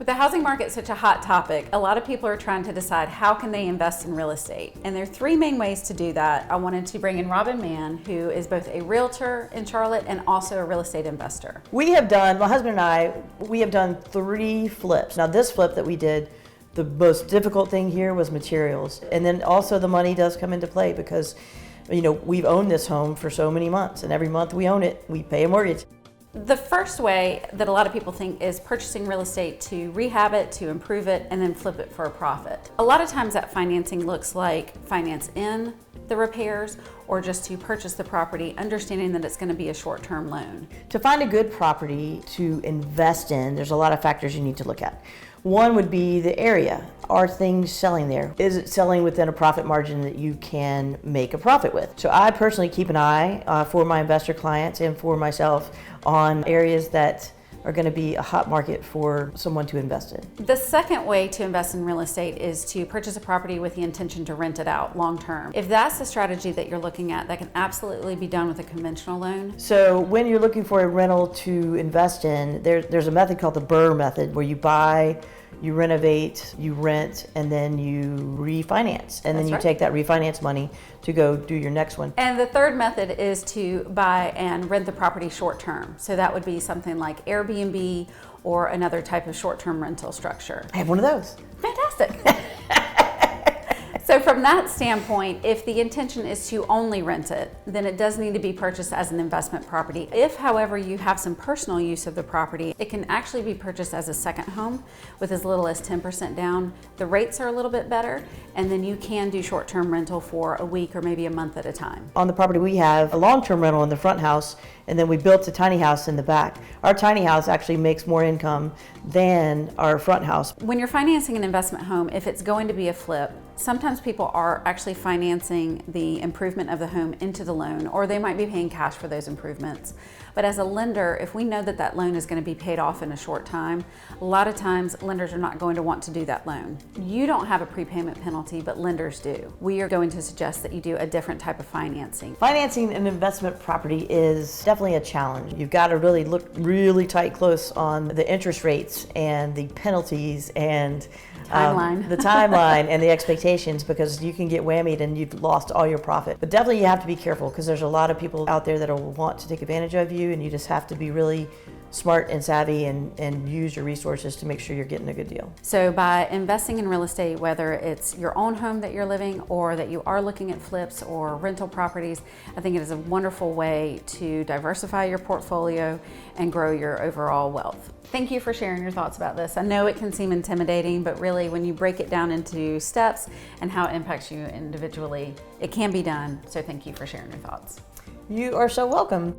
With the housing market such a hot topic, a lot of people are trying to decide how can they invest in real estate. And there are three main ways to do that. I wanted to bring in Robin Mann, who is both a realtor in Charlotte and also a real estate investor. We have done, my husband and I, we have done 3 flips. Now this flip that we did, the most difficult thing here was materials. And then also the money does come into play because, you know, we've owned this home for so many months, and every month we own it, we pay a mortgage. The first way that a lot of people think is purchasing real estate to rehab it, to improve it, and then flip it for a profit. A lot of times that financing looks like finance in the repairs or just to purchase the property, understanding that it's going to be a short-term loan. To find a good property to invest in, there's a lot of factors you need to look at. One would be the area. Are things selling there? Is it selling within a profit margin that you can make a profit with? So I personally keep an eye for my investor clients and for myself on areas that are going to be a hot market for someone to invest in. The second way to invest in real estate is to purchase a property with the intention to rent it out long term. If that's the strategy that you're looking at, that can absolutely be done with a conventional loan. So when you're looking for a rental to invest in, there's a method called the BRRRR method, where you buy, you renovate, you rent, and then you refinance. And then you take that refinance money to go do your next one. And the third method is to buy and rent the property short term. So that would be something like Airbnb or another type of short-term rental structure. I have one of those. Fantastic. So from that standpoint, if the intention is to only rent it, then it does need to be purchased as an investment property. If, however, you have some personal use of the property, it can actually be purchased as a second home with as little as 10% down. The rates are a little bit better, and then you can do short-term rental for a week or maybe a month at a time. On the property, we have a long-term rental in the front house, and then we built a tiny house in the back. Our tiny house actually makes more income than our front house. When you're financing an investment home, if it's going to be a flip, sometimes people are actually financing the improvement of the home into the loan, or they might be paying cash for those improvements. But as a lender, if we know that that loan is going to be paid off in a short time, a lot of times lenders are not going to want to do that loan. You don't have a prepayment penalty, but lenders do. We are going to suggest that you do a different type of financing. Financing an investment property is definitely a challenge. You've got to really look really tight close on the interest rates and the penalties and the timeline and the expectations, because you can get whammied and you've lost all your profit. But definitely you have to be careful, because there's a lot of people out there that will want to take advantage of you, and you just have to be really smart and savvy and use your resources to make sure you're getting a good deal. So by investing in real estate, whether it's your own home that you're living or that you are looking at flips or rental properties, I think it is a wonderful way to diversify your portfolio and grow your overall wealth. Thank you for sharing your thoughts about this. I know it can seem intimidating, but really when you break it down into steps and how it impacts you individually, it can be done. So thank you for sharing your thoughts. You are so welcome.